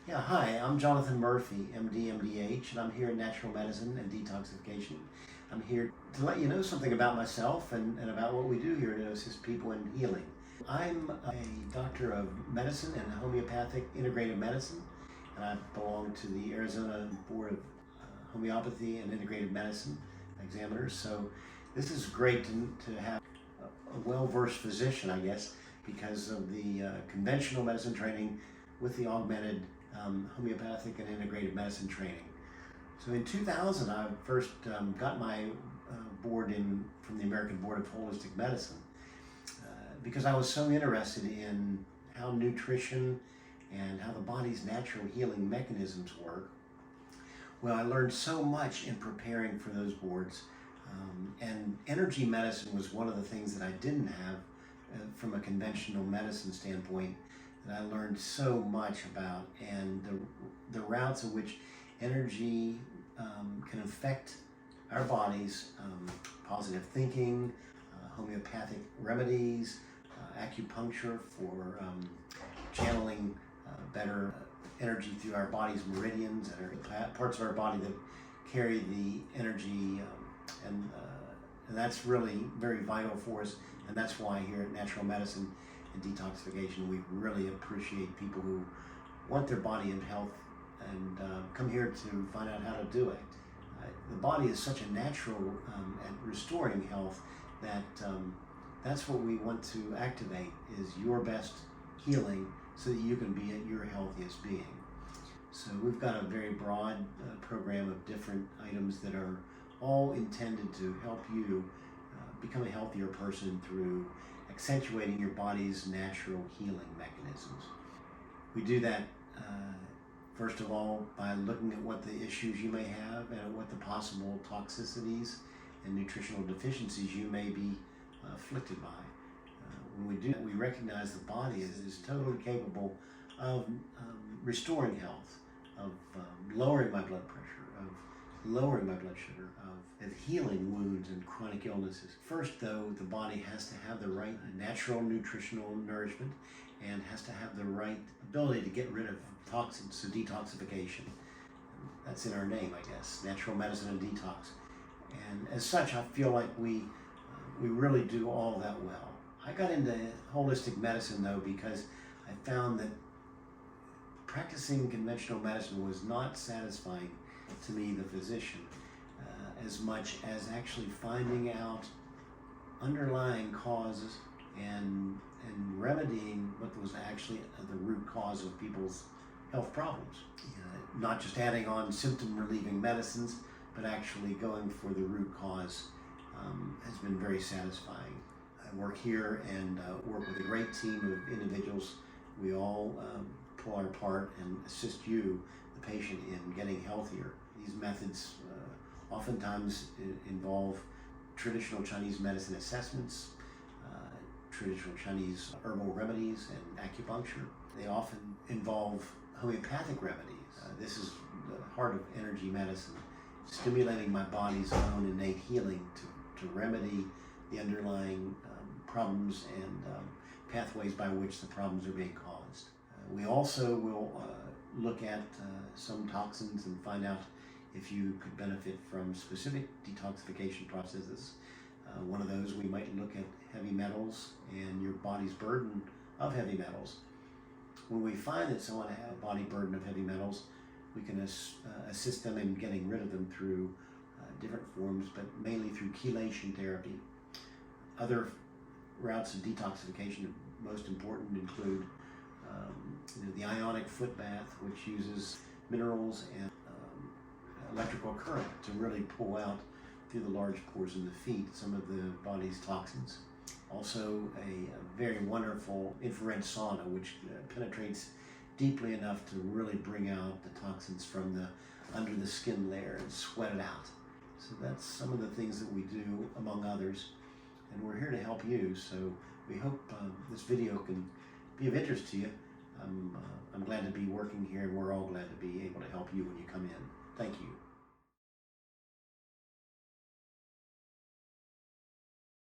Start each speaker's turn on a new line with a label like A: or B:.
A: Yeah, hi, I'm Jonathan Murphy, MD, MDH, and I'm here at Natural Medicine and Detoxification. I'm here to let you know something about myself and about what we do here to assist people in healing. I'm a doctor of medicine and homeopathic integrative medicine, and I belong to the Arizona Board of Homeopathy and Integrative Medicine examiners. So this is great to have a well-versed physician, I guess, because of the conventional medicine training with the augmented homeopathic and integrative medicine training. So in 2000, I first got my board from the American Board of Holistic Medicine because I was so interested in how nutrition and how the body's natural healing mechanisms work. Well, I learned so much in preparing for those boards, and energy medicine was one of the things that I didn't have from a conventional medicine standpoint that I learned so much about, and the routes in which energy can affect our bodies, positive thinking, homeopathic remedies, acupuncture for channeling better energy through our body's meridians and our parts of our body that carry the energy, and that's really very vital for us, and that's why here at Natural Medicine and Detoxification we really appreciate people who want their body in health and come here to find out how to do it. The body is such a natural at restoring health that that's what we want to activate, is your best healing so that you can be at your healthiest being. So we've got a very broad program of different items that are all intended to help you become a healthier person through accentuating your body's natural healing mechanisms. We do that first of all by looking at what the issues you may have and what the possible toxicities and nutritional deficiencies you may be afflicted by. When we do that, we recognize the body is totally capable of restoring health, of lowering my blood pressure, of lowering my blood sugar, of healing wounds and chronic illnesses. First, though, the body has to have the right natural nutritional nourishment and has to have the right ability to get rid of toxins, so detoxification. That's in our name, I guess, Natural Medicine and Detox. And as such, I feel like we really do all that well. I got into holistic medicine, though, because I found that practicing conventional medicine was not satisfying to me, the physician, as much as actually finding out underlying causes and remedying what was actually the root cause of people's health problems. Not just adding on symptom relieving medicines, but actually going for the root cause has been very satisfying. I work here and work with a great team of individuals. We all pull our part and assist you, the patient, in getting healthier. These methods oftentimes involve traditional Chinese medicine assessments, traditional Chinese herbal remedies, and acupuncture. They often involve homeopathic remedies. This is the heart of energy medicine, stimulating my body's own innate healing to remedy the underlying problems and pathways by which the problems are being caused. We also will look at some toxins and find out if you could benefit from specific detoxification processes. One of those, we might look at heavy metals and your body's burden of heavy metals. When we find that someone has a body burden of heavy metals, we can assist them in getting rid of them through different forms, but mainly through chelation therapy. Other routes of detoxification, most important, include the ionic foot bath, which uses minerals and electrical current to really pull out through the large pores in the feet some of the body's toxins. Also a very wonderful infrared sauna, which penetrates deeply enough to really bring out the toxins from the under the skin layer and sweat it out. So that's some of the things that we do, among others, and we're here to help you. So we hope this video can be of interest to you. I'm glad to be working here, and we're all glad to be able to help you when you come in. Thank you.